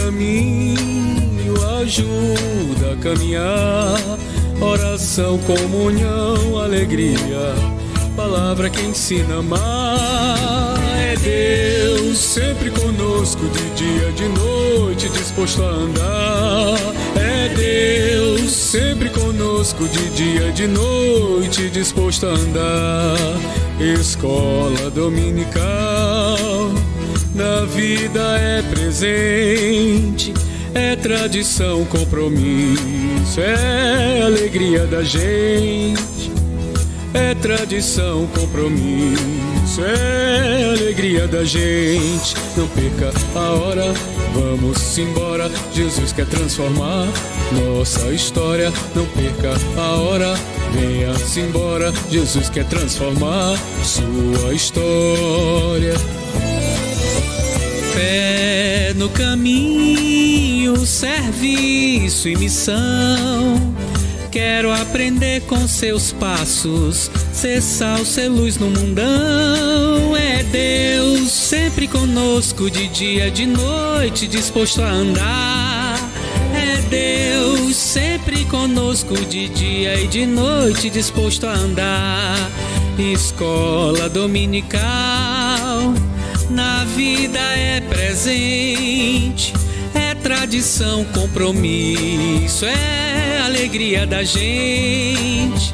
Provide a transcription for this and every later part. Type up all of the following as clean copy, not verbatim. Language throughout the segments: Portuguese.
caminho, ajuda a caminhar. Oração, comunhão, alegria, palavra que ensina a amar. É Deus sempre conosco, de dia, de noite, disposto a andar. É Deus sempre conosco, de dia, de noite, disposto a andar. Escola dominical, na vida é presente, é tradição, compromisso, é alegria da gente. É tradição, compromisso, é alegria da gente. Não perca a hora, vamos embora. Jesus quer transformar nossa história. Não perca a hora, venha-se embora. Jesus quer transformar sua história. Fé no caminho, serviço e missão. Quero aprender com seus passos, ser sal, ser luz no mundão. É Deus sempre conosco, de dia, de noite, disposto a andar. É Deus sempre conosco, de dia e de noite, disposto a andar. Escola dominical, na vida é presente, é tradição, compromisso, é alegria da gente.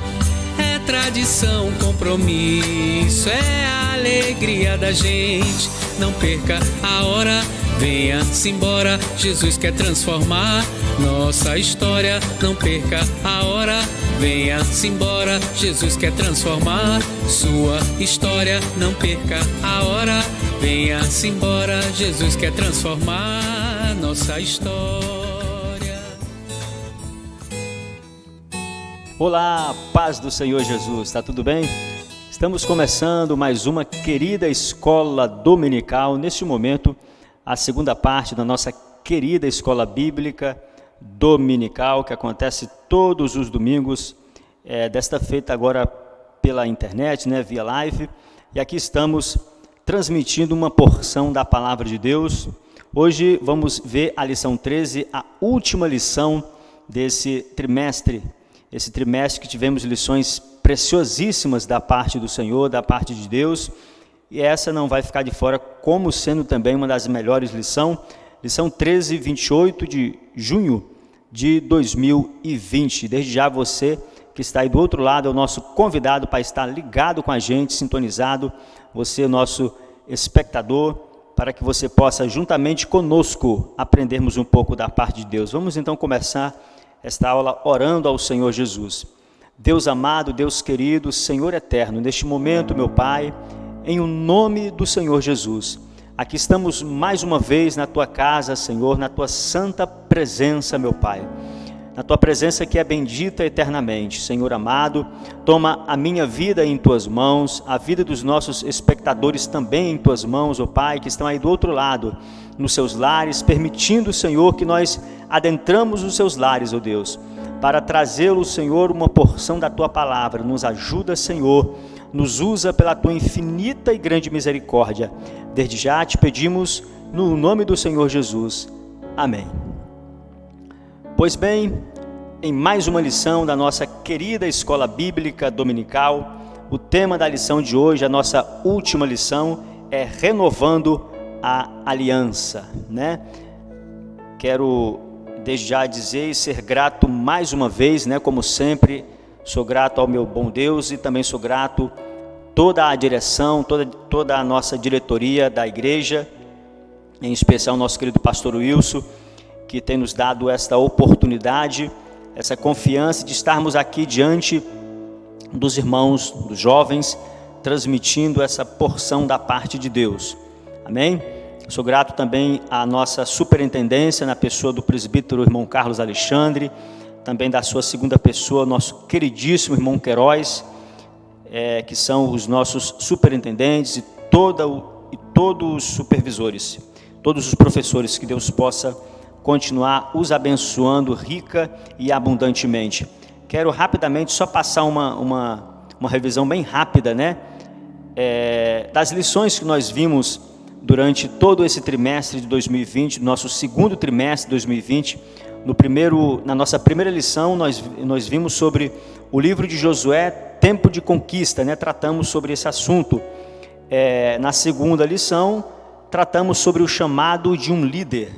É tradição, compromisso, é alegria da gente. Não perca a hora, venha-se embora. Jesus quer transformar nossa história. Não perca a hora, venha-se embora. Jesus quer transformar sua história. Não perca a hora, venha-se embora. Jesus quer transformar nossa história. Olá, paz do Senhor Jesus, tá tudo bem? Estamos começando mais uma querida escola dominical. Neste momento, a segunda parte da nossa querida escola bíblica dominical, que acontece todos os domingos, desta feita agora pela internet, né, via live. E aqui estamos transmitindo uma porção da palavra de Deus. Hoje vamos ver a lição 13, a última lição desse trimestre. Esse trimestre que tivemos lições preciosíssimas da parte do Senhor, da parte de Deus. E essa não vai ficar de fora, como sendo também uma das melhores lições. Lição 13, 28 de junho de 2020. Desde já você que está aí do outro lado é o nosso convidado para estar ligado com a gente, sintonizado. Você é o nosso espectador, para que você possa juntamente conosco aprendermos um pouco da parte de Deus. Vamos então começar esta aula orando ao Senhor Jesus. Deus amado, Deus querido, Senhor eterno, neste momento, meu Pai, em o nome do Senhor Jesus, aqui estamos mais uma vez na Tua casa, Senhor, na Tua santa presença, meu Pai, na Tua presença que é bendita eternamente. Senhor amado, toma a minha vida em Tuas mãos, a vida dos nossos espectadores também em Tuas mãos, ó Pai, que estão aí do outro lado, nos seus lares, permitindo, Senhor, que nós adentramos os seus lares, ó Deus, para trazê-lo, Senhor, uma porção da Tua palavra. Nos ajuda, Senhor, nos usa pela Tua infinita e grande misericórdia. Desde já te pedimos, no nome do Senhor Jesus. Amém. Pois bem, em mais uma lição da nossa querida escola bíblica dominical, o tema da lição de hoje, a nossa última lição, é renovando a aliança, né? Quero desde já dizer e ser grato mais uma vez, né? Como sempre, sou grato ao meu bom Deus e também sou grato toda a direção, toda a nossa diretoria da igreja, em especial nosso querido pastor Wilson, que tem nos dado esta oportunidade, essa confiança de estarmos aqui diante dos irmãos, dos jovens, transmitindo essa porção da parte de Deus. Amém? Sou grato também à nossa superintendência, na pessoa do presbítero irmão Carlos Alexandre, também da sua segunda pessoa, nosso queridíssimo irmão Queiroz, que são os nossos superintendentes e todos os supervisores, todos os professores, que Deus possa continuar os abençoando rica e abundantemente. Quero rapidamente só passar uma revisão bem rápida, né? Das lições que nós vimos durante todo esse trimestre de 2020, nosso segundo trimestre de 2020. Na nossa primeira lição, nós vimos sobre o livro de Josué, tempo de conquista, né? Tratamos sobre esse assunto. Na segunda lição, tratamos sobre o chamado de um líder.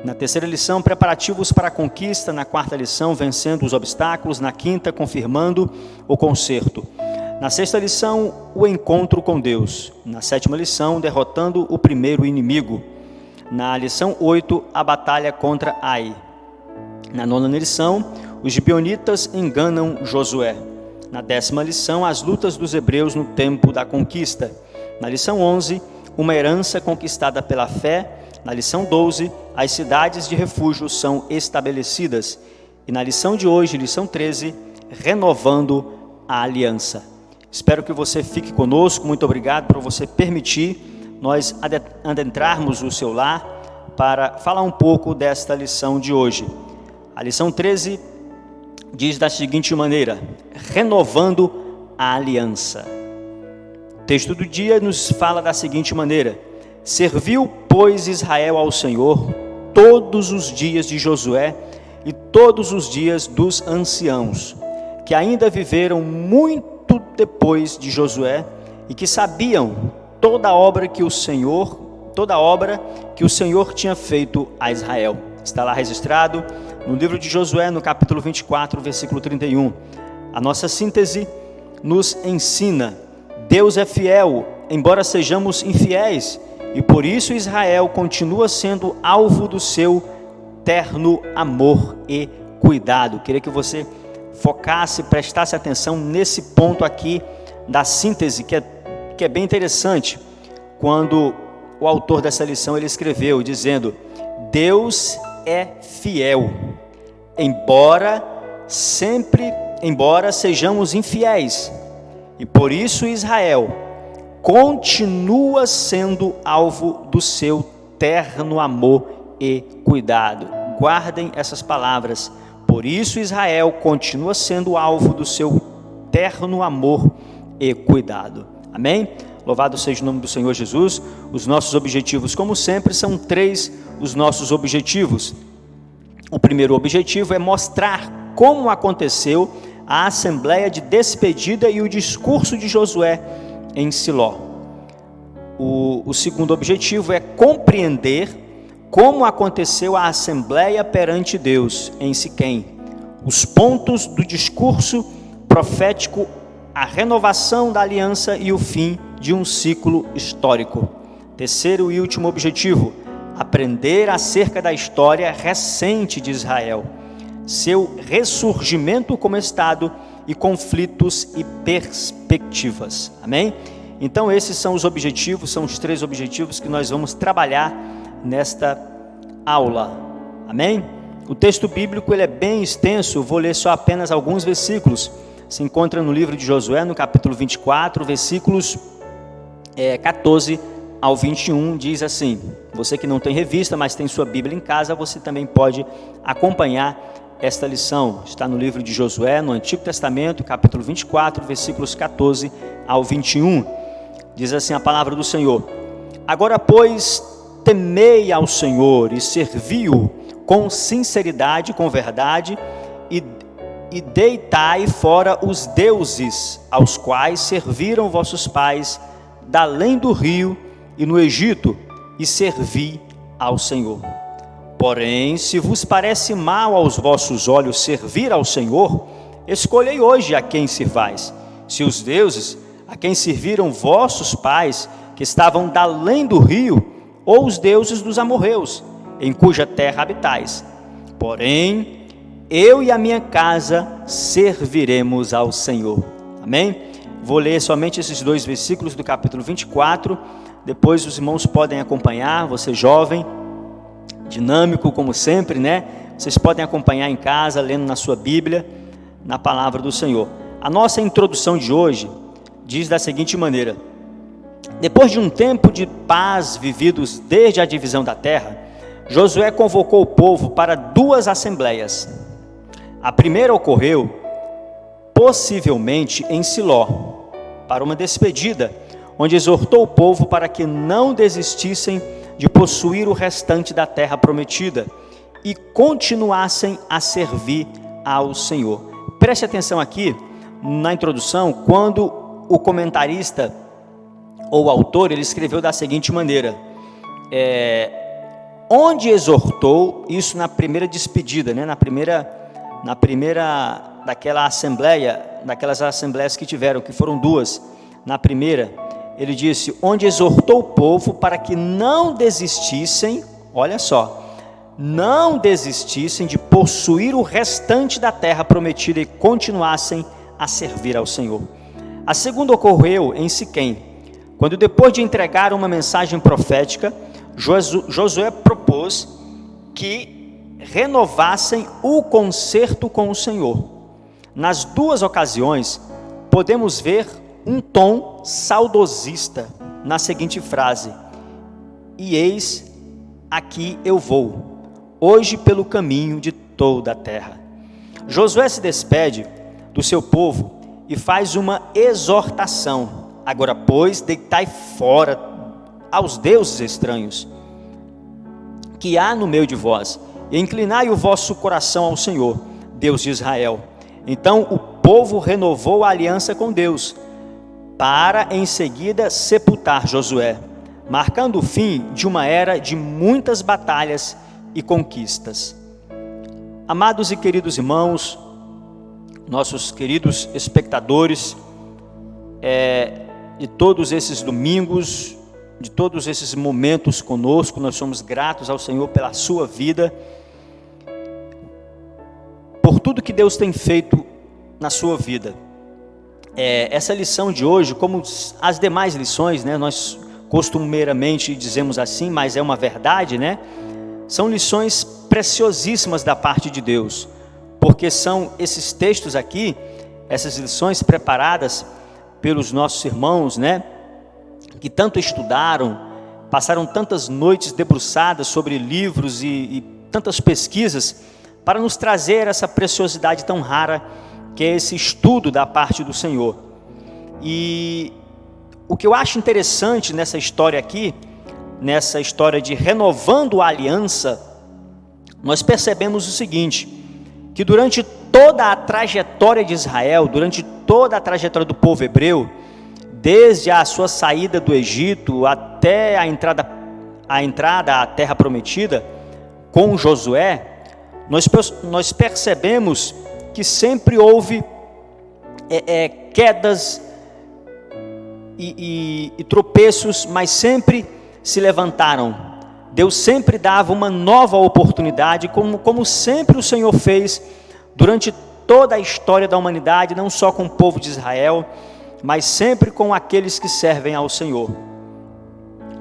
Na terceira lição, preparativos para a conquista. Na quarta lição, vencendo os obstáculos. Na quinta, confirmando o conserto. Na sexta lição, o encontro com Deus. Na sétima lição, derrotando o primeiro inimigo. Na lição 8, a batalha contra Ai. Na nona lição, os gibeonitas enganam Josué. Na 10ª lição, as lutas dos hebreus no tempo da conquista. Na lição 11, uma herança conquistada pela fé. Na lição 12, as cidades de refúgio são estabelecidas. E na lição de hoje, lição 13, renovando a aliança. Espero que você fique conosco. Muito obrigado por você permitir nós adentrarmos o seu lar para falar um pouco desta lição de hoje. A lição 13 diz da seguinte maneira: renovando a aliança. O texto do dia nos fala da seguinte maneira: serviu, pois, Israel ao Senhor todos os dias de Josué e todos os dias dos anciãos, que ainda viveram muito depois de Josué e que sabiam toda a obra que o Senhor tinha feito a Israel. Está lá registrado no livro de Josué, no capítulo 24, versículo 31. A nossa síntese nos ensina: Deus é fiel, embora sejamos infiéis, e por isso Israel continua sendo alvo do seu terno amor e cuidado. Queria que você focasse, prestasse atenção nesse ponto aqui da síntese, que é bem interessante, quando o autor dessa lição ele escreveu dizendo: Deus é fiel, embora sejamos infiéis, e por isso Israel continua sendo alvo do seu terno amor e cuidado. Guardem essas palavras. Por isso Israel continua sendo alvo do seu terno amor e cuidado. Amém? Louvado seja o nome do Senhor Jesus. Os nossos objetivos, como sempre, são 3 os nossos objetivos. O primeiro objetivo é mostrar como aconteceu a assembleia de despedida e o discurso de Josué em Siló. O segundo objetivo é compreender como aconteceu a assembleia perante Deus em Siquém, os pontos do discurso profético, a renovação da aliança e o fim de um ciclo histórico. Terceiro e último objetivo: aprender acerca da história recente de Israel, seu ressurgimento como Estado e conflitos e perspectivas. Amém? Então esses são os objetivos, são os 3 objetivos que nós vamos trabalhar nesta aula. Amém? O texto bíblico ele é bem extenso, vou ler só apenas alguns versículos. Se encontra no livro de Josué, no capítulo 24, versículos 14 ao 21, diz assim. Você que não tem revista, mas tem sua Bíblia em casa, você também pode acompanhar esta lição. Está no livro de Josué, no Antigo Testamento, capítulo 24, versículos 14 ao 21. Diz assim a palavra do Senhor: agora, pois, temei ao Senhor e servi-o com sinceridade, com verdade, e deitai fora os deuses aos quais serviram vossos pais da além do rio e no Egito, e servi ao Senhor. Porém, se vos parece mal aos vossos olhos servir ao Senhor, escolhei hoje a quem sirvais: se os deuses a quem serviram vossos pais, que estavam da além do rio, ou os deuses dos amorreus, em cuja terra habitais. Porém, eu e a minha casa serviremos ao Senhor. Amém? Vou ler somente esses 2 versículos do capítulo 24, depois os irmãos podem acompanhar. Você jovem, dinâmico como sempre, né? Vocês podem acompanhar em casa, lendo na sua Bíblia, na palavra do Senhor. A nossa introdução de hoje diz da seguinte maneira: depois de um tempo de paz vividos desde a divisão da terra, Josué convocou o povo para 2 assembleias. A primeira ocorreu possivelmente em Siló, para uma despedida, onde exortou o povo para que não desistissem de possuir o restante da terra prometida e continuassem a servir ao Senhor. Preste atenção aqui na introdução, quando o comentarista ou o autor, ele escreveu da seguinte maneira: onde exortou, isso na primeira despedida, né? na primeira daquelas assembleias que tiveram, que foram duas. Na primeira, ele disse: onde exortou o povo para que não desistissem, olha só, não desistissem de possuir o restante da terra prometida e continuassem a servir ao Senhor. A segunda ocorreu em Siquém, quando depois de entregar uma mensagem profética, Josué propôs que renovassem o concerto com o Senhor. Nas duas ocasiões, podemos ver um tom saudosista na seguinte frase: e eis, aqui eu vou, hoje pelo caminho de toda a terra. Josué se despede do seu povo e faz uma exortação: agora, pois, deitai fora aos deuses estranhos que há no meio de vós, e inclinai o vosso coração ao Senhor, Deus de Israel. Então o povo renovou a aliança com Deus, para em seguida sepultar Josué, marcando o fim de uma era de muitas batalhas e conquistas. Amados e queridos irmãos, nossos queridos espectadores, de todos esses domingos, de todos esses momentos conosco, nós somos gratos ao Senhor pela sua vida, por tudo que Deus tem feito na sua vida. Essa lição de hoje, como as demais lições, né, nós costumeiramente dizemos assim, mas é uma verdade, né? São lições preciosíssimas da parte de Deus, porque são esses textos aqui, essas lições preparadas pelos nossos irmãos, né, que tanto estudaram, passaram tantas noites debruçadas sobre livros e tantas pesquisas, para nos trazer essa preciosidade tão rara, que é esse estudo da parte do Senhor. E o que eu acho interessante nessa história aqui, nessa história de renovando a aliança, nós percebemos o seguinte, que durante toda a trajetória de Israel, durante toda a trajetória do povo hebreu, desde a sua saída do Egito até a entrada à terra prometida, com Josué, nós percebemos que sempre houve quedas e tropeços, mas sempre se levantaram. Deus sempre dava uma nova oportunidade, como sempre o Senhor fez durante toda a história da humanidade, não só com o povo de Israel, mas sempre com aqueles que servem ao Senhor,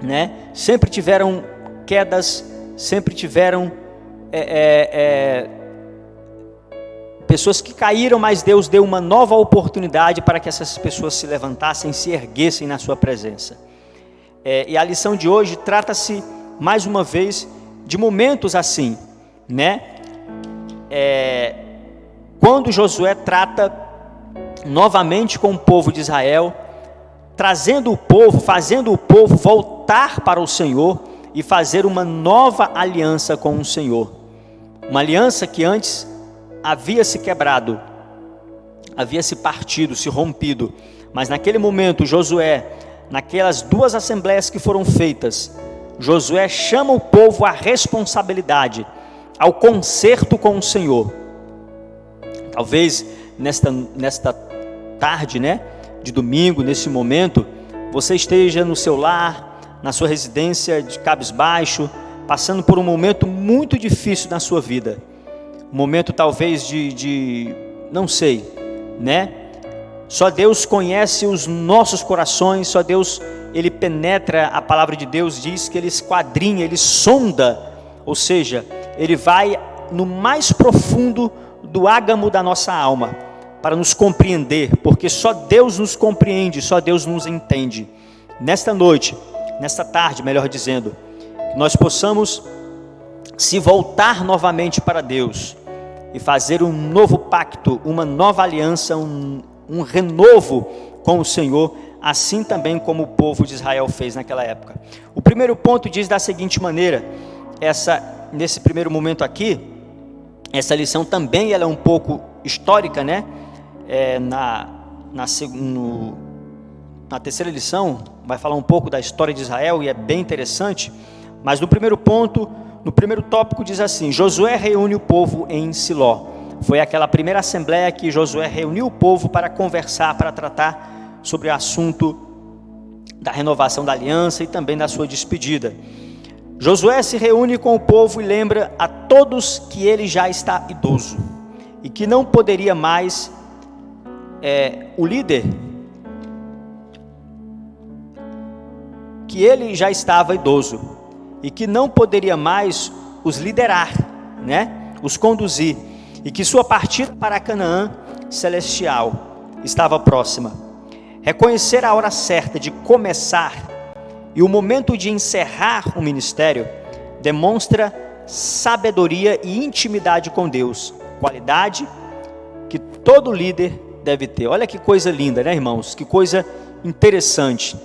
né? Sempre tiveram quedas, sempre tiveram pessoas que caíram, mas Deus deu uma nova oportunidade para que essas pessoas se levantassem, se erguessem na sua presença. E a lição de hoje trata-se, mais uma vez, de momentos assim, né? Quando Josué trata novamente com o povo de Israel, fazendo o povo voltar para o Senhor e fazer uma nova aliança com o Senhor. Uma aliança que antes havia se quebrado, havia se partido, se rompido, mas naquele momento Josué, naquelas duas assembleias que foram feitas, Josué chama o povo à responsabilidade, ao concerto com o Senhor. Talvez nesta tarde, né, de domingo, nesse momento, você esteja no seu lar, na sua residência de cabisbaixo, passando por um momento muito difícil na sua vida, um momento talvez não sei, né? Só Deus conhece os nossos corações, só Deus, Ele penetra, a palavra de Deus diz que Ele esquadrinha, Ele sonda, ou seja, Ele vai no mais profundo do ágamo da nossa alma, para nos compreender, porque só Deus nos compreende, só Deus nos entende. Nesta noite, nesta tarde, melhor dizendo, que nós possamos se voltar novamente para Deus e fazer um novo pacto, uma nova aliança, um renovo com o Senhor, assim também como o povo de Israel fez naquela época. O primeiro ponto diz da seguinte maneira, nesse primeiro momento aqui, essa lição também ela é um pouco histórica, né? Na terceira lição, vai falar um pouco da história de Israel e é bem interessante, mas no primeiro ponto, no primeiro tópico diz assim, Josué reúne o povo em Siló. Foi aquela primeira assembleia que Josué reuniu o povo para conversar, para tratar sobre o assunto da renovação da aliança e também da sua despedida. Josué se reúne com o povo e lembra a todos que ele já está idoso e que não poderia mais o líder, que ele já estava idoso e que não poderia mais os liderar, né? Os conduzir, e que sua partida para Canaã celestial estava próxima. Reconhecer a hora certa de começar e o momento de encerrar o ministério demonstra sabedoria e intimidade com Deus, qualidade que todo líder deve ter. Olha que coisa linda, né, irmãos? Que coisa interessante.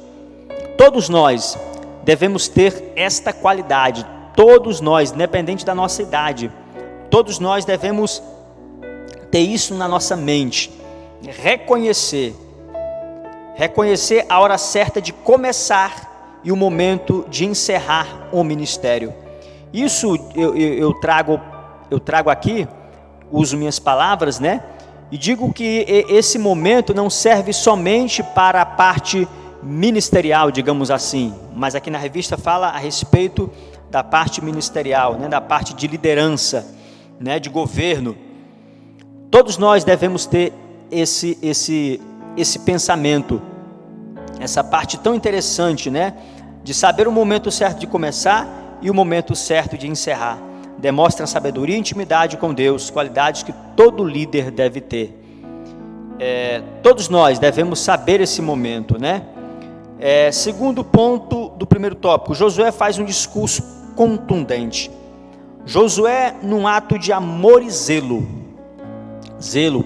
Todos nós devemos ter esta qualidade, todos nós, independente da nossa idade, todos nós devemos ter isso na nossa mente, reconhecer a hora certa de começar e o momento de encerrar o ministério. Isso eu trago aqui, uso minhas palavras, né? E digo que esse momento não serve somente para a parte ministerial, digamos assim, mas aqui na revista fala a respeito da parte ministerial, né? Da parte de liderança, né? De governo. Todos nós devemos ter esse pensamento, essa parte tão interessante, né? De saber o momento certo de começar e o momento certo de encerrar. Demonstra sabedoria e intimidade com Deus, qualidades que todo líder deve ter. Todos nós devemos saber esse momento, né? Segundo ponto do primeiro tópico, Josué faz um discurso contundente. Josué, num ato de amor e zelo,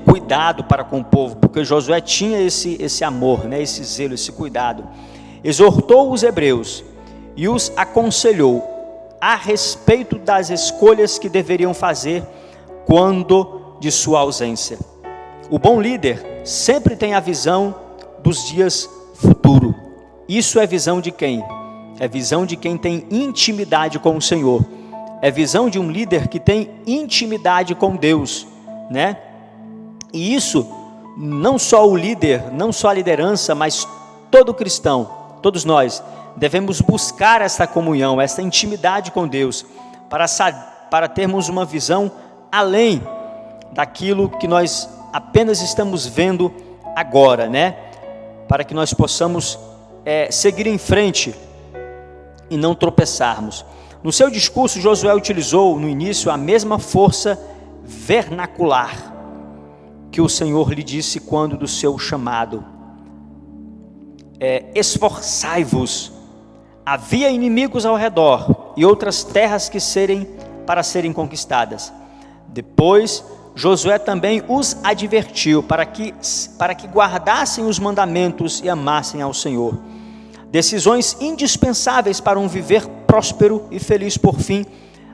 cuidado para com o povo, porque Josué tinha esse amor, né? Esse zelo, esse cuidado. Exortou os hebreus e os aconselhou a respeito das escolhas que deveriam fazer quando de sua ausência. O bom líder sempre tem a visão dos dias futuros. Isso é visão de quem? É visão de quem tem intimidade com o Senhor. É visão de um líder que tem intimidade com Deus, né? E isso, não só o líder, não só a liderança, mas todo cristão, todos nós, devemos buscar essa comunhão, essa intimidade com Deus, para termos uma visão além daquilo que nós apenas estamos vendo agora, né? Para que nós possamos seguir em frente e não tropeçarmos. No seu discurso, Josué utilizou no início a mesma força vernacular que o Senhor lhe disse quando do seu chamado. Esforçai-vos. Havia inimigos ao redor e outras terras para serem conquistadas. Depois, Josué também os advertiu para que guardassem os mandamentos e amassem ao Senhor. Decisões indispensáveis para um viver próspero e feliz por fim.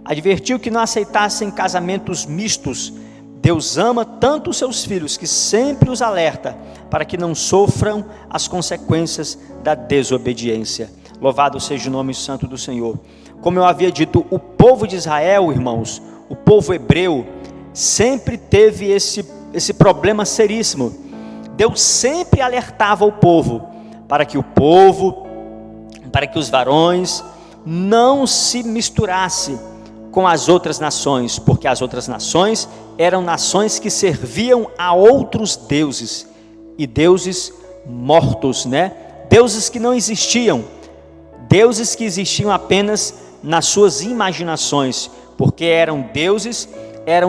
Advertiu que não aceitassem casamentos mistos. Deus ama tanto os seus filhos que sempre os alerta para que não sofram as consequências da desobediência. Louvado seja o nome santo do Senhor. Como eu havia dito, o povo de Israel, irmãos, o povo hebreu, sempre teve esse problema seríssimo. Deus sempre alertava o povo, para que os varões não se misturassem com as outras nações, porque as outras nações eram nações que serviam a outros deuses, e deuses mortos, né? Deuses que não existiam, deuses que existiam apenas nas suas imaginações, porque eram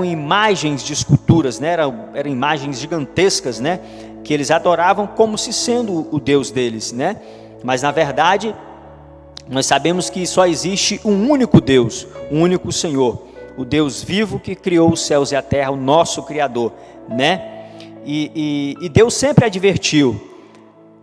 imagens de esculturas, né? Eram imagens gigantescas, né? Que eles adoravam como se sendo o Deus deles, né? Mas na verdade, nós sabemos que só existe um único Deus, um único Senhor, o Deus vivo que criou os céus e a terra, o nosso Criador, né? E Deus sempre advertiu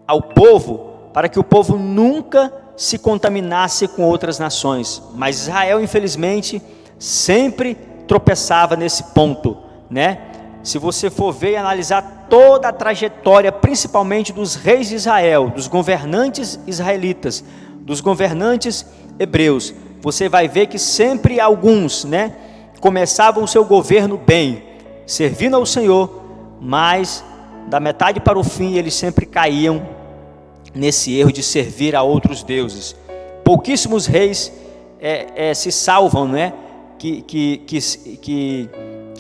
ao povo para que o povo nunca se contaminasse com outras nações. Mas Israel, infelizmente, sempre tropeçava nesse ponto, né? Se você for ver e analisar toda a trajetória, principalmente dos reis de Israel, dos governantes israelitas, dos governantes hebreus, você vai ver que sempre alguns, né, começavam o seu governo bem, servindo ao Senhor, mas da metade para o fim eles sempre caíam nesse erro de servir a outros deuses. Pouquíssimos reis se salvam, né, que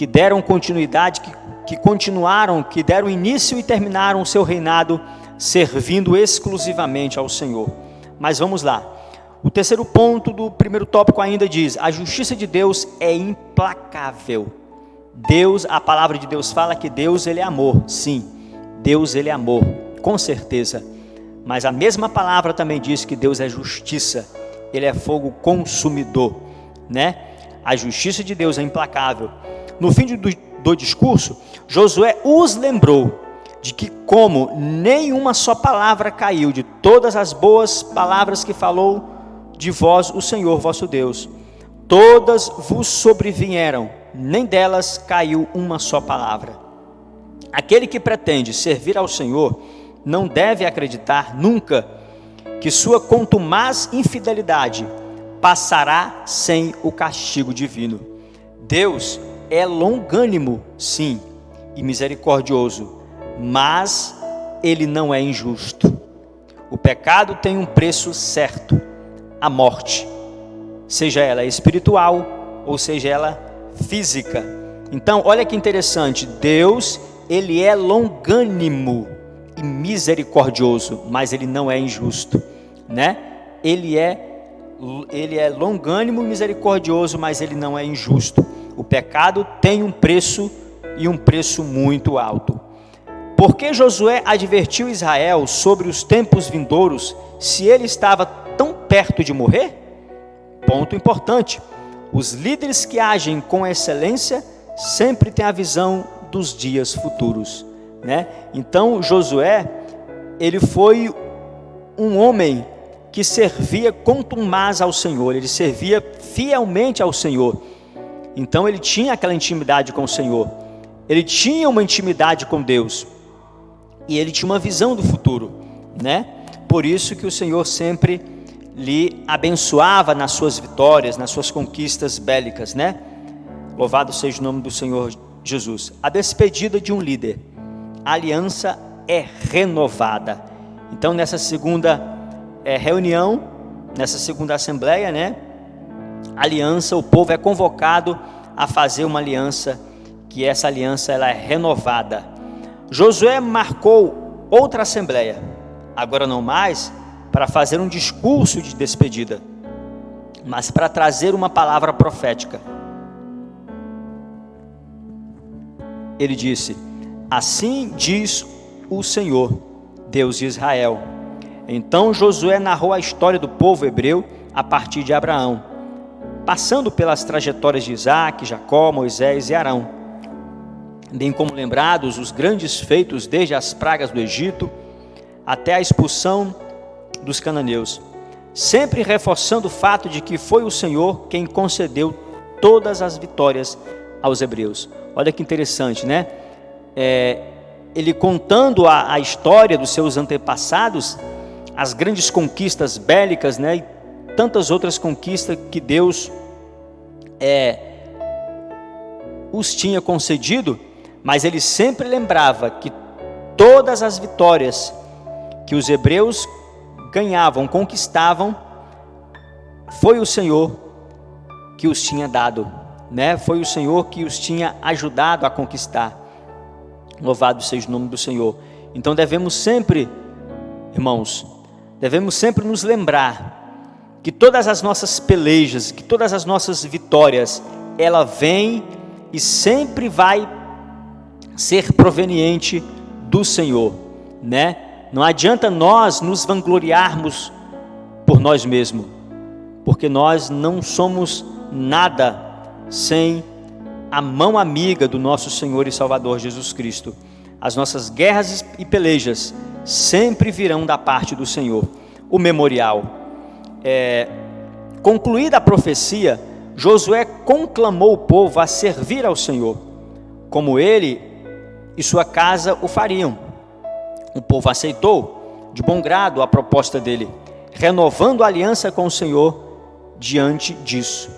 deram continuidade, que continuaram, que deram início e terminaram o seu reinado servindo exclusivamente ao Senhor. Mas vamos lá. O terceiro ponto do primeiro tópico ainda diz: a justiça de Deus é implacável. Deus, a palavra de Deus fala que Deus, ele é amor. Sim, Deus, ele é amor, com certeza. Mas a mesma palavra também diz que Deus é justiça. Ele é fogo consumidor, né? A justiça de Deus é implacável. No fim do discurso, Josué os lembrou de que, como nenhuma só palavra caiu de todas as boas palavras que falou de vós o Senhor vosso Deus, todas vos sobrevieram, nem delas caiu uma só palavra. Aquele que pretende servir ao Senhor não deve acreditar nunca que sua contumaz infidelidade passará sem o castigo divino. Deus é longânimo, sim, e misericordioso, mas ele não é injusto. O pecado tem um preço certo, a morte, seja ela espiritual ou seja ela física. Então, olha que interessante, Deus, ele é longânimo e misericordioso, mas ele não é injusto, né? Ele é longânimo e misericordioso, mas ele não é injusto. O pecado tem um preço, e um preço muito alto. Por que Josué advertiu Israel sobre os tempos vindouros, se ele estava tão perto de morrer? Ponto importante: os líderes que agem com excelência sempre têm a visão dos dias futuros, né? Então Josué, ele foi um homem que servia contumaz ao Senhor, ele servia fielmente ao Senhor. Então ele tinha aquela intimidade com o Senhor, ele tinha uma intimidade com Deus, e ele tinha uma visão do futuro, né? Por isso que o Senhor sempre lhe abençoava nas suas vitórias, nas suas conquistas bélicas, né? Louvado seja o nome do Senhor Jesus. A despedida de um líder, a aliança é renovada. Então nessa segunda reunião, nessa segunda assembleia, né? Aliança, o povo é convocado a fazer uma aliança, que essa aliança ela é renovada. Josué marcou outra assembleia, agora não mais para fazer um discurso de despedida, mas para trazer uma palavra profética. Ele disse: assim diz o Senhor, Deus de Israel. Então Josué narrou a história do povo hebreu a partir de Abraão, passando pelas trajetórias de Isaac, Jacó, Moisés e Arão, bem como lembrados os grandes feitos desde as pragas do Egito até a expulsão dos cananeus, sempre reforçando o fato de que foi o Senhor quem concedeu todas as vitórias aos hebreus. Olha que interessante, né? Ele contando a história dos seus antepassados, as grandes conquistas bélicas, né? E tantas outras conquistas que Deus os tinha concedido, mas ele sempre lembrava que todas as vitórias que os hebreus ganhavam, conquistavam, foi o Senhor que os tinha dado, né? Foi o Senhor que os tinha ajudado a conquistar. Louvado seja o nome do Senhor. Então devemos sempre, irmãos, devemos sempre nos lembrar que todas as nossas pelejas, que todas as nossas vitórias, ela vem e sempre vai ser proveniente do Senhor, né? Não adianta nós nos vangloriarmos por nós mesmos, porque nós não somos nada sem a mão amiga do nosso Senhor e Salvador Jesus Cristo. As nossas guerras e pelejas, sempre virão da parte do Senhor. O memorial. Concluída a profecia, Josué conclamou o povo a servir ao Senhor, como ele e sua casa o fariam. O povo aceitou de bom grado a proposta dele, renovando a aliança com o Senhor diante disso.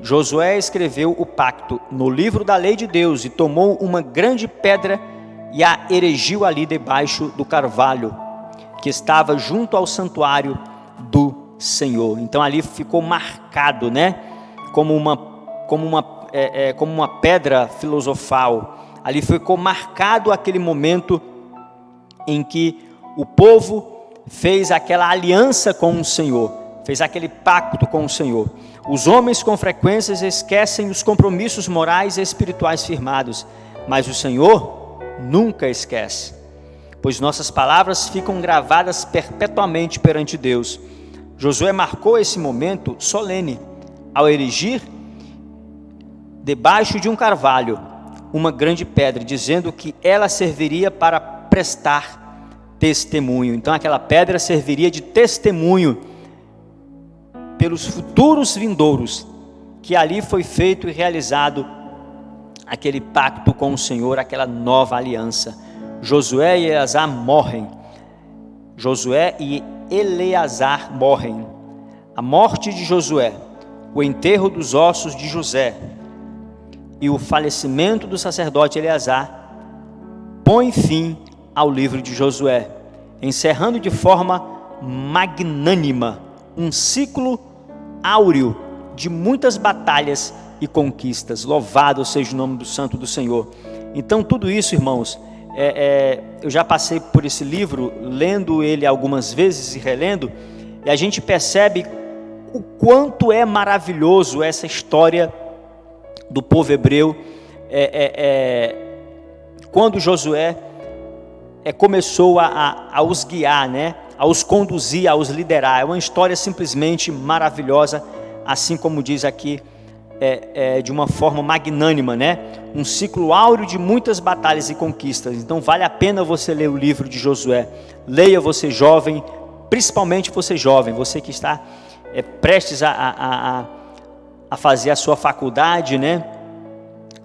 Josué escreveu o pacto no livro da lei de Deus e tomou uma grande pedra e a erigiu ali debaixo do carvalho, que estava junto ao santuário do Senhor. Então ali ficou marcado, né, como uma pedra filosofal. Ali ficou marcado aquele momento em que o povo fez aquela aliança com o Senhor, fez aquele pacto com o Senhor. Os homens com frequência esquecem os compromissos morais e espirituais firmados, mas o Senhor nunca esquece, pois nossas palavras ficam gravadas perpetuamente perante Deus. Josué marcou esse momento solene ao erigir debaixo de um carvalho uma grande pedra, dizendo que ela serviria para prestar testemunho. Então aquela pedra serviria de testemunho pelos futuros vindouros, que ali foi feito e realizado aquele pacto com o Senhor, aquela nova aliança. Josué e Eleazar morrem. Josué e Eleazar morrem. A morte de Josué, o enterro dos ossos de José e o falecimento do sacerdote Eleazar põe fim ao livro de Josué, encerrando de forma magnânima um ciclo áureo de muitas batalhas e conquistas. Louvado seja o nome do santo do Senhor. Então tudo isso, irmãos, eu já passei por esse livro, lendo ele algumas vezes e relendo, e a gente percebe o quanto é maravilhoso essa história do povo hebreu, quando Josué começou a os guiar, né? A os conduzir, a os liderar. É uma história simplesmente maravilhosa, assim como diz aqui, de uma forma magnânima, né? Um ciclo áureo de muitas batalhas e conquistas. Então vale a pena você ler o livro de Josué. Leia, você jovem, principalmente você jovem, você que está prestes a fazer a sua faculdade, né?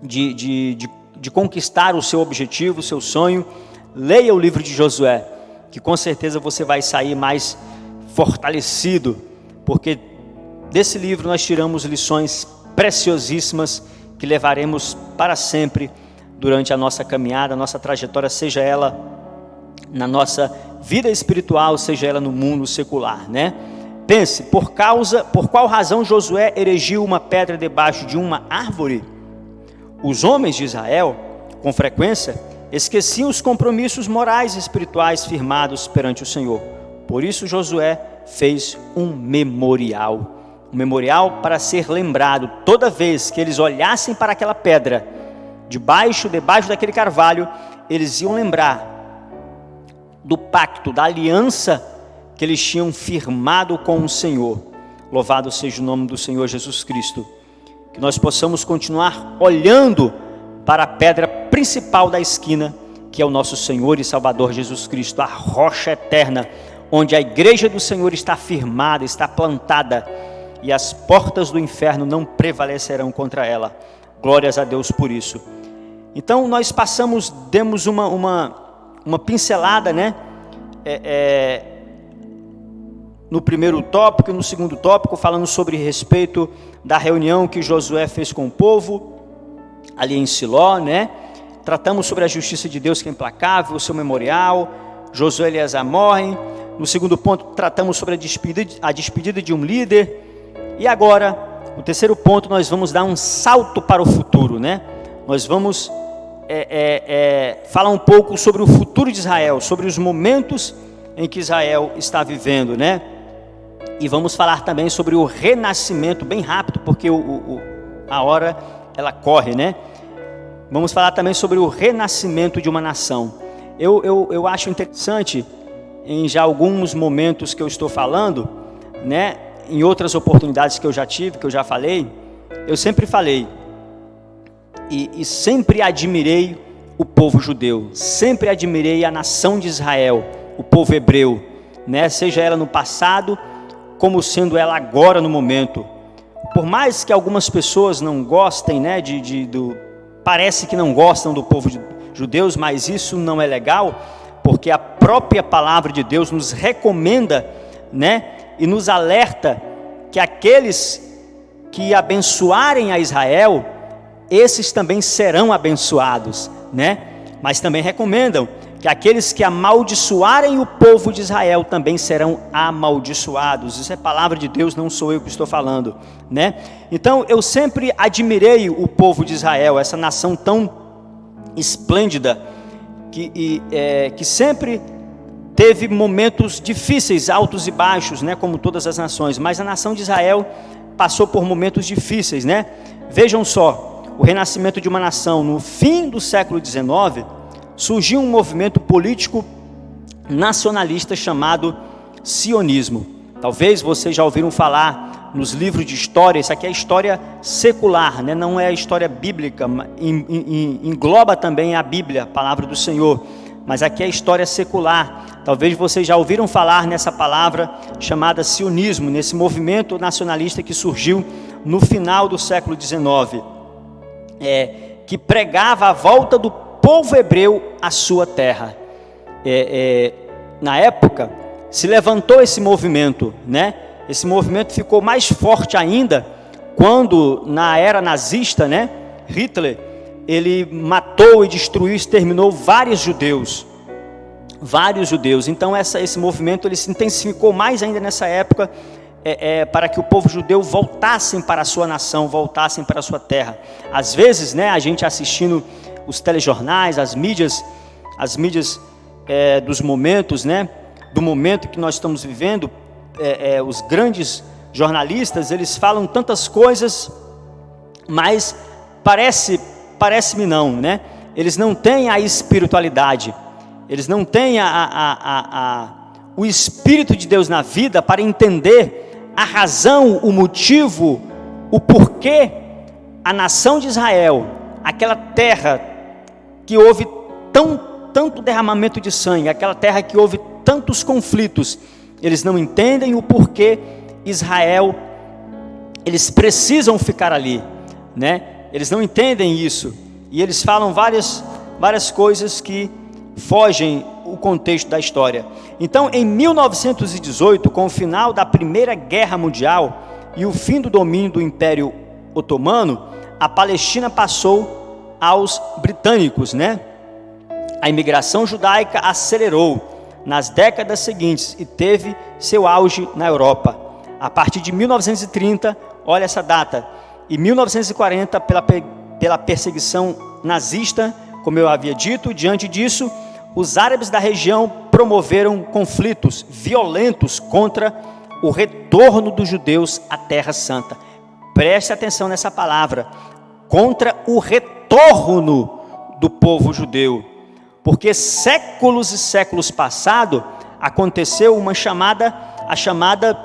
De conquistar o seu objetivo, o seu sonho. Leia o livro de Josué, que com certeza você vai sair mais fortalecido, porque desse livro nós tiramos lições preciosíssimas que levaremos para sempre durante a nossa caminhada, a nossa trajetória, seja ela na nossa vida espiritual, seja ela no mundo secular, né? Pense, por qual razão Josué erigiu uma pedra debaixo de uma árvore? Os homens de Israel, com frequência, esqueciam os compromissos morais e espirituais firmados perante o Senhor. Por isso Josué fez um memorial para ser lembrado toda vez que eles olhassem para aquela pedra, debaixo daquele carvalho, eles iam lembrar do pacto, da aliança que eles tinham firmado com o Senhor. Louvado seja o nome do Senhor Jesus Cristo. Que nós possamos continuar olhando para a pedra principal da esquina, que é o nosso Senhor e Salvador Jesus Cristo, a rocha eterna, onde a igreja do Senhor está firmada, está plantada, e as portas do inferno não prevalecerão contra ela. Glórias a Deus por isso. Então nós demos uma pincelada, né? No primeiro tópico e no segundo tópico, falando sobre respeito da reunião que Josué fez com o povo ali em Siló, né? Tratamos sobre a justiça de Deus que é implacável, o seu memorial. Josué e Eleazar morrem. No segundo ponto, tratamos sobre a despedida de um líder. E agora, no terceiro ponto, nós vamos dar um salto para o futuro, né? Nós vamos falar um pouco sobre o futuro de Israel, sobre os momentos em que Israel está vivendo, né? E vamos falar também sobre o renascimento, bem rápido, porque a hora ela corre, né? Vamos falar também sobre o renascimento de uma nação. Eu acho interessante, em já alguns momentos que eu estou falando, né? Em outras oportunidades que eu já tive, que eu já falei, eu sempre falei e sempre admirei o povo judeu, sempre admirei a nação de Israel, o povo hebreu, né? Seja ela no passado, como sendo ela agora no momento. Por mais que algumas pessoas não gostem, né, parece que não gostam do povo judeus, mas isso não é legal, porque a própria palavra de Deus nos recomenda, né, e nos alerta que aqueles que abençoarem a Israel, esses também serão abençoados, né? Mas também recomendam que aqueles que amaldiçoarem o povo de Israel também serão amaldiçoados. Isso é palavra de Deus, não sou eu que estou falando, né? Então eu sempre admirei o povo de Israel, essa nação tão esplêndida, que sempre teve momentos difíceis, altos e baixos, né? Como todas as nações, mas a nação de Israel passou por momentos difíceis, né? Vejam só, o renascimento de uma nação no fim do século XIX, surgiu um movimento político nacionalista chamado sionismo. Talvez vocês já ouviram falar nos livros de história. Isso aqui é história secular, né? Não é a história bíblica, engloba também a Bíblia, a palavra do Senhor, mas aqui é história secular. Talvez vocês já ouviram falar nessa palavra chamada sionismo, nesse movimento nacionalista que surgiu no final do século XIX, que pregava a volta do povo hebreu à sua terra. Na época se levantou esse movimento, né? Esse movimento ficou mais forte ainda quando, na era nazista, né, Hitler, ele matou e destruiu, exterminou vários judeus. Então esse movimento ele se intensificou mais ainda nessa época, para que o povo judeu voltassem para a sua nação, voltassem para a sua terra. Às vezes, né, a gente assistindo os telejornais, as mídias dos momentos, né, do momento que nós estamos vivendo, os grandes jornalistas, eles falam tantas coisas, mas parece-me não, né? Eles não têm a espiritualidade, eles não têm o Espírito de Deus na vida para entender a razão, o motivo, o porquê a nação de Israel, aquela terra que houve tanto derramamento de sangue, aquela terra que houve tantos conflitos, eles não entendem o porquê Israel, eles precisam ficar ali, né? Eles não entendem isso, e eles falam várias coisas que fogem o contexto da história. Então, em 1918, com o final da Primeira Guerra Mundial e o fim do domínio do Império Otomano, a Palestina passou aos britânicos, né? A imigração judaica acelerou nas décadas seguintes e teve seu auge na Europa. A partir de 1930, olha essa data, e 1940, pela perseguição nazista, como eu havia dito. Diante disso, os árabes da região promoveram conflitos violentos contra o retorno dos judeus à Terra Santa. Preste atenção nessa palavra, contra o retorno do povo judeu, porque séculos e séculos passados aconteceu a chamada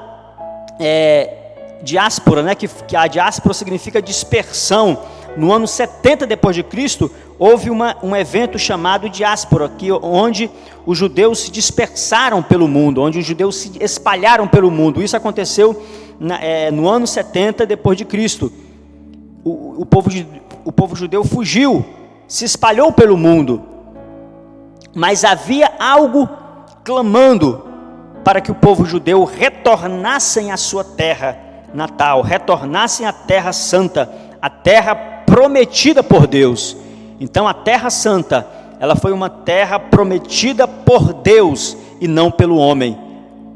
diáspora, né? Que a diáspora significa dispersão. No ano 70 depois de Cristo, houve um evento chamado diáspora, onde os judeus se dispersaram pelo mundo, onde os judeus se espalharam pelo mundo. Isso aconteceu no ano 70 depois de Cristo. O povo judeu fugiu, se espalhou pelo mundo, mas havia algo clamando para que o povo judeu retornassem à sua terra natal, retornassem à Terra Santa, a terra prometida por Deus. Então a Terra Santa, ela foi uma terra prometida por Deus e não pelo homem.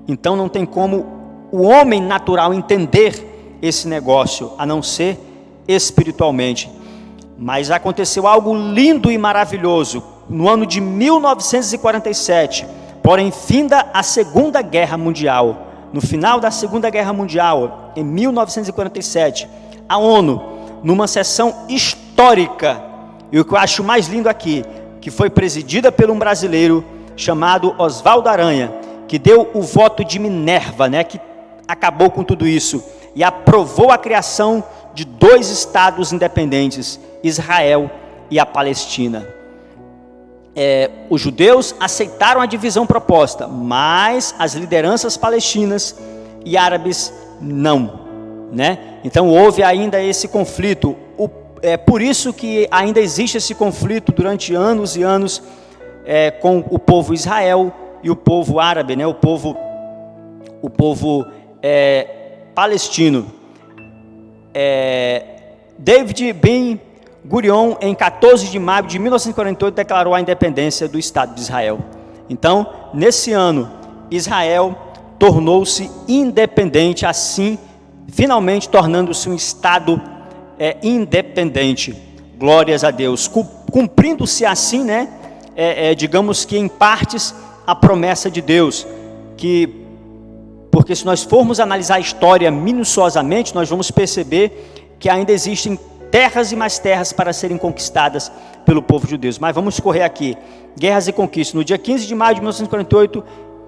Então não tem como o homem natural entender esse negócio, a não ser espiritualmente. Mas aconteceu algo lindo e maravilhoso no ano de 1947, porém finda a Segunda Guerra Mundial. No final da Segunda Guerra Mundial, em 1947, a ONU, numa sessão histórica, e o que eu acho mais lindo aqui, que foi presidida por um brasileiro chamado Oswaldo Aranha, que deu o voto de Minerva, né, que acabou com tudo isso, e aprovou a criação de 2 estados independentes, Israel e a Palestina. os judeus aceitaram a divisão proposta, mas as lideranças palestinas e árabes não, né? Então houve ainda esse conflito. É por isso que ainda existe esse conflito durante anos e anos com o povo Israel e o povo árabe, né? O povo palestino. David Ben Gurion, em 14 de maio de 1948, declarou a independência do Estado de Israel. Então, nesse ano, Israel tornou-se independente, assim, finalmente tornando-se um Estado independente. Glórias a Deus. Cumprindo-se assim, né, digamos que em partes, a promessa de Deus, porque se nós formos analisar a história minuciosamente, nós vamos perceber que ainda existem terras e mais terras para serem conquistadas pelo povo de Deus. Mas vamos correr aqui. Guerras e conquistas. No dia 15 de maio de 1948,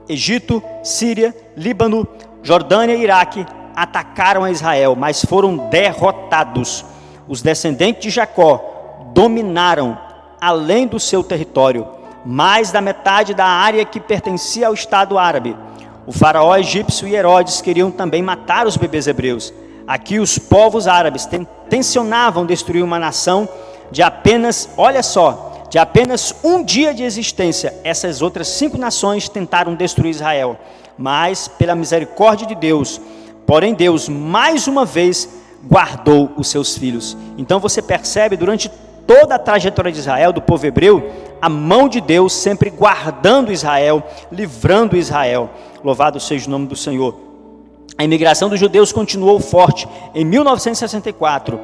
Egito, Síria, Líbano, Jordânia e Iraque atacaram a Israel, mas foram derrotados. Os descendentes de Jacó dominaram, além do seu território, mais da metade da área que pertencia ao Estado árabe. O faraó egípcio e Herodes queriam também matar os bebês hebreus. Aqui os povos árabes tensionavam destruir uma nação de apenas, olha só, de apenas um dia de existência. Essas outras 5 nações tentaram destruir Israel, mas pela misericórdia de Deus, porém Deus mais uma vez guardou os seus filhos. Então você percebe durante toda a trajetória de Israel, do povo hebreu, a mão de Deus sempre guardando Israel, livrando Israel. Louvado seja o nome do Senhor. A imigração dos judeus continuou forte. Em 1964,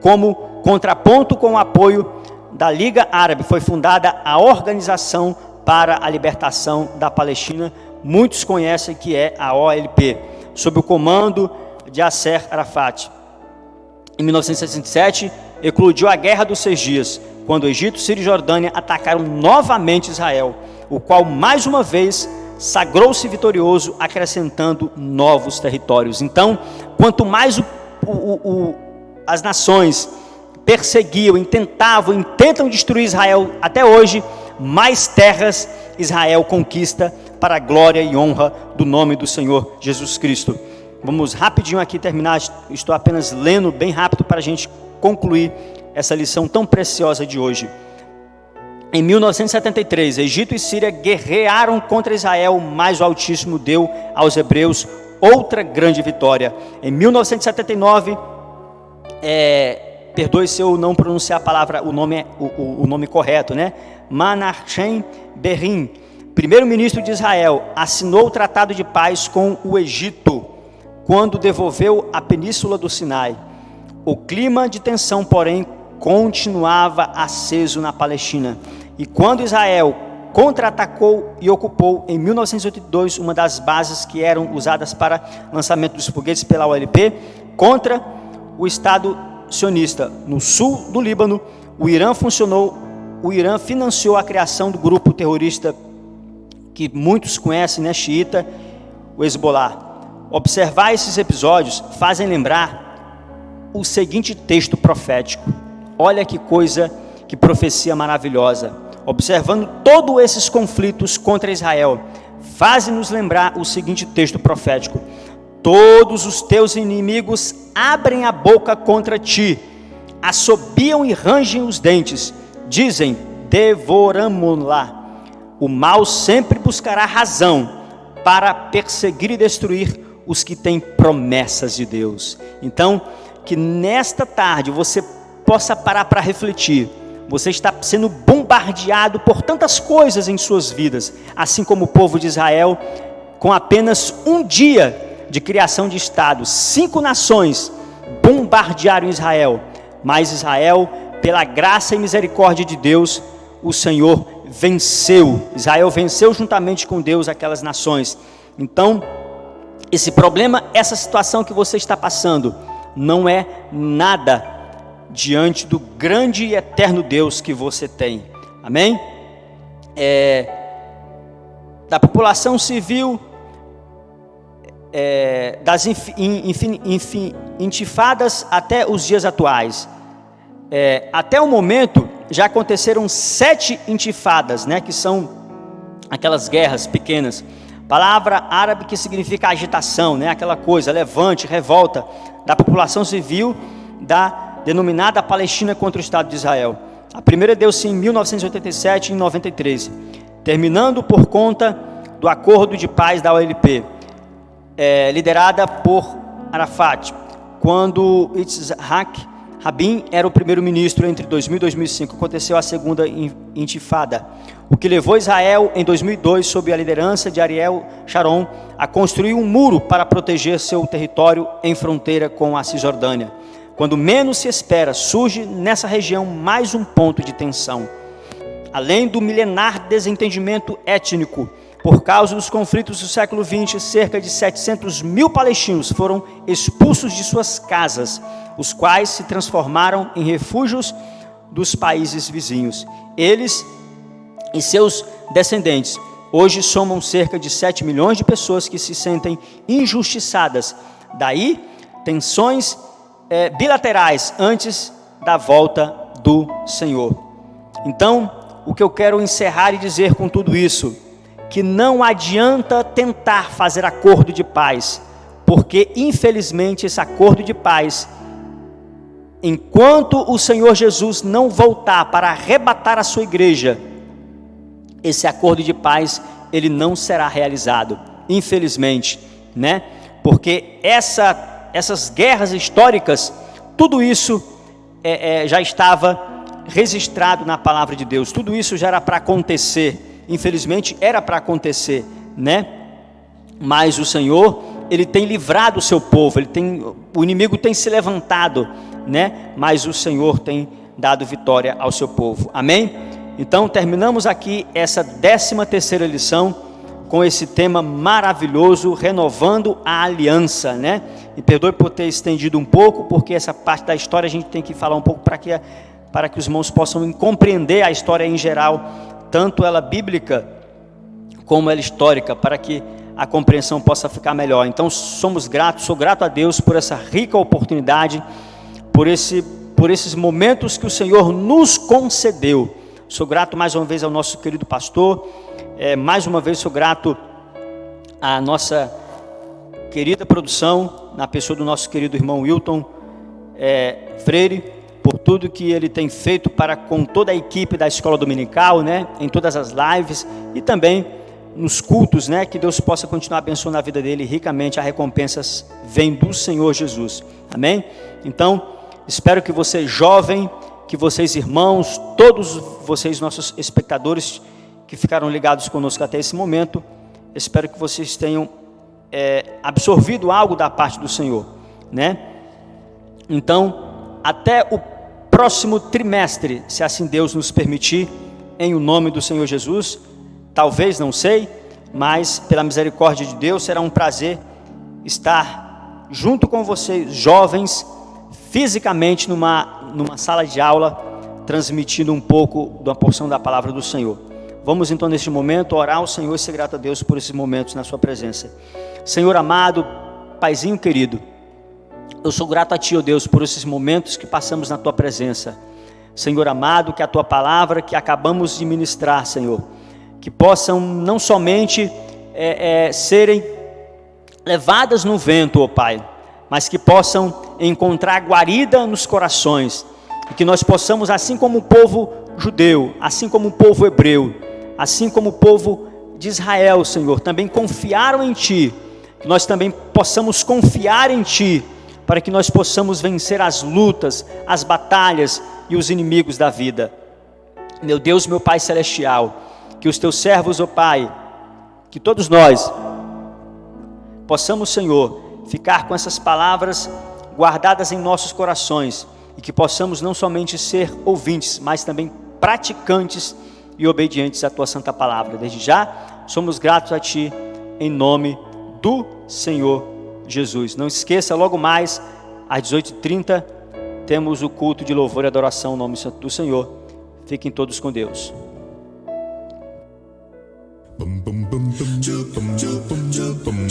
como contraponto com o apoio da Liga Árabe, foi fundada a Organização para a Libertação da Palestina, muitos conhecem que é a OLP, sob o comando de Yasser Arafat. Em 1967, eclodiu a Guerra dos 6 Dias, quando o Egito, Síria e Jordânia atacaram novamente Israel, o qual mais uma vez sagrou-se vitorioso, acrescentando novos territórios. Então, quanto mais as nações perseguiam, tentam destruir Israel até hoje, mais terras Israel conquista para a glória e honra do nome do Senhor Jesus Cristo. Vamos rapidinho aqui terminar, estou apenas lendo bem rápido para a gente concluir essa lição tão preciosa de hoje. Em 1973, Egito e Síria guerrearam contra Israel, mas o Altíssimo deu aos hebreus outra grande vitória. Em 1979, perdoe se eu não pronunciar a palavra, o nome correto, né? Menachem Begin, primeiro-ministro de Israel, assinou o tratado de paz com o Egito, quando devolveu a península do Sinai. O clima de tensão, porém, continuava aceso na Palestina. E quando Israel contra-atacou e ocupou em 1982 uma das bases que eram usadas para lançamento dos foguetes pela OLP contra o Estado sionista no sul do Líbano, o Irã financiou a criação do grupo terrorista que muitos conhecem, né, xiita, o Hezbollah. Observar esses episódios fazem lembrar o seguinte texto profético. Olha que coisa, que profecia maravilhosa. Observando todos esses conflitos contra Israel, fazem-nos lembrar o seguinte texto profético: todos os teus inimigos abrem a boca contra ti, assobiam e rangem os dentes, dizem, devoramo-la. O mal sempre buscará razão para perseguir e destruir os que têm promessas de Deus. Então, que nesta tarde você possa parar para refletir. Você está sendo bombardeado por tantas coisas em suas vidas, assim como o povo de Israel, com apenas um dia de criação de Estado. 5 nações bombardearam Israel, mas Israel, pela graça e misericórdia de Deus, o Senhor venceu. Israel venceu juntamente com Deus aquelas nações. Então, esse problema, essa situação que você está passando, não é nada diante do grande e eterno Deus que você tem. Amém? Da população civil, das intifadas até os dias atuais. Até o momento, já aconteceram 7 intifadas, né, que são aquelas guerras pequenas. Palavra árabe que significa agitação, né, aquela coisa, levante, revolta da população civil da denominada Palestina contra o Estado de Israel. A primeira deu-se em 1987 e em 93, terminando por conta do acordo de paz da OLP, liderada por Arafat, quando Yitzhak Rabin era o primeiro-ministro entre 2000 e 2005. Aconteceu a segunda intifada, o que levou Israel, em 2002, sob a liderança de Ariel Sharon, a construir um muro para proteger seu território em fronteira com a Cisjordânia. Quando menos se espera, surge nessa região mais um ponto de tensão. Além do milenar desentendimento étnico, por causa dos conflitos do século XX, cerca de 700 mil palestinos foram expulsos de suas casas, os quais se transformaram em refúgios dos países vizinhos. Eles e seus descendentes hoje somam cerca de 7 milhões de pessoas que se sentem injustiçadas. Daí, tensões bilaterais antes da volta do Senhor. Então, o que eu quero encerrar e dizer com tudo isso, que não adianta tentar fazer acordo de paz, porque infelizmente esse acordo de paz, enquanto o Senhor Jesus não voltar para arrebatar a sua igreja, esse acordo de paz, ele não será realizado, infelizmente, né? Porque essas guerras históricas, tudo isso já estava registrado na palavra de Deus, tudo isso já era para acontecer. Infelizmente era para acontecer, né? Mas o Senhor, ele tem livrado o seu povo, o inimigo tem se levantado, né? Mas o Senhor tem dado vitória ao seu povo. Amém? Então terminamos aqui essa 13ª lição com esse tema maravilhoso, renovando a aliança, né? E perdoe por ter estendido um pouco, porque essa parte da história a gente tem que falar um pouco para que os irmãos possam compreender a história em geral, tanto ela bíblica como ela histórica, para que a compreensão possa ficar melhor. Então somos gratos, sou grato a Deus por essa rica oportunidade, por esses momentos que o Senhor nos concedeu. Sou grato mais uma vez ao nosso querido pastor, mais uma vez sou grato à nossa querida produção, na pessoa do nosso querido irmão Wilton Freire, por tudo que ele tem feito para com toda a equipe da Escola Dominical, né, em todas as lives e também nos cultos, né, que Deus possa continuar abençoando a vida dele ricamente. As recompensas vêm do Senhor Jesus, amém? Então, espero que você jovem, que vocês irmãos, todos vocês nossos espectadores que ficaram ligados conosco até esse momento, espero que vocês tenham absorvido algo da parte do Senhor, né? Então, até o próximo trimestre, se assim Deus nos permitir, em o nome do Senhor Jesus, talvez, não sei, mas pela misericórdia de Deus, será um prazer estar junto com vocês, jovens, fisicamente numa sala de aula, transmitindo um pouco de uma porção da palavra do Senhor. Vamos então neste momento orar ao Senhor e ser grato a Deus por esses momentos na sua presença. Senhor amado, Paizinho querido, eu sou grato a Ti, ó Deus, por esses momentos que passamos na Tua presença. Senhor amado, que a Tua palavra que acabamos de ministrar, Senhor, que possam não somente serem levadas no vento, ó Pai, mas que possam encontrar guarida nos corações, e que nós possamos, assim como o povo judeu, assim como o povo hebreu, assim como o povo de Israel, Senhor, também confiaram em Ti, que nós também possamos confiar em Ti, para que nós possamos vencer as lutas, as batalhas e os inimigos da vida. Meu Deus, meu Pai Celestial, que os Teus servos, ó Pai, que todos nós possamos, Senhor, ficar com essas palavras guardadas em nossos corações, e que possamos não somente ser ouvintes, mas também praticantes e obedientes à Tua santa palavra. Desde já, somos gratos a Ti, em nome do Senhor Jesus. Não esqueça, logo mais, às 18h30, temos o culto de louvor e adoração ao nome santo do Senhor. Fiquem todos com Deus. Bum, bum, bum, bum, bum, bum, bum, bum.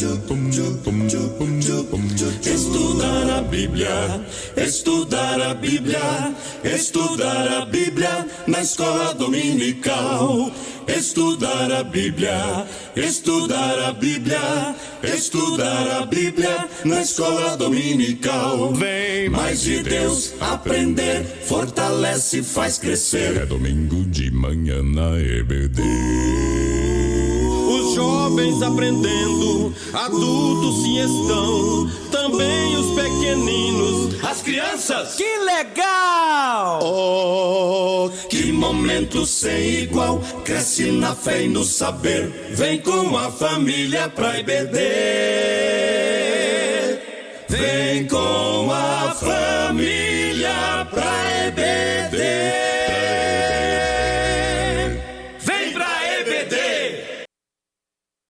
Estudar a Bíblia, estudar a Bíblia, estudar a Bíblia na escola dominical. Estudar a Bíblia, estudar a Bíblia, estudar a Bíblia na escola dominical. Vem mais de Deus aprender, fortalece e faz crescer. É domingo de manhã na EBD. Os jovens aprendendo, adultos sim estão, também os pequeninos, as crianças. Que legal! Oh, que momento sem igual, cresce na fé e no saber, vem com a família pra EBD. Vem com a família pra EBD.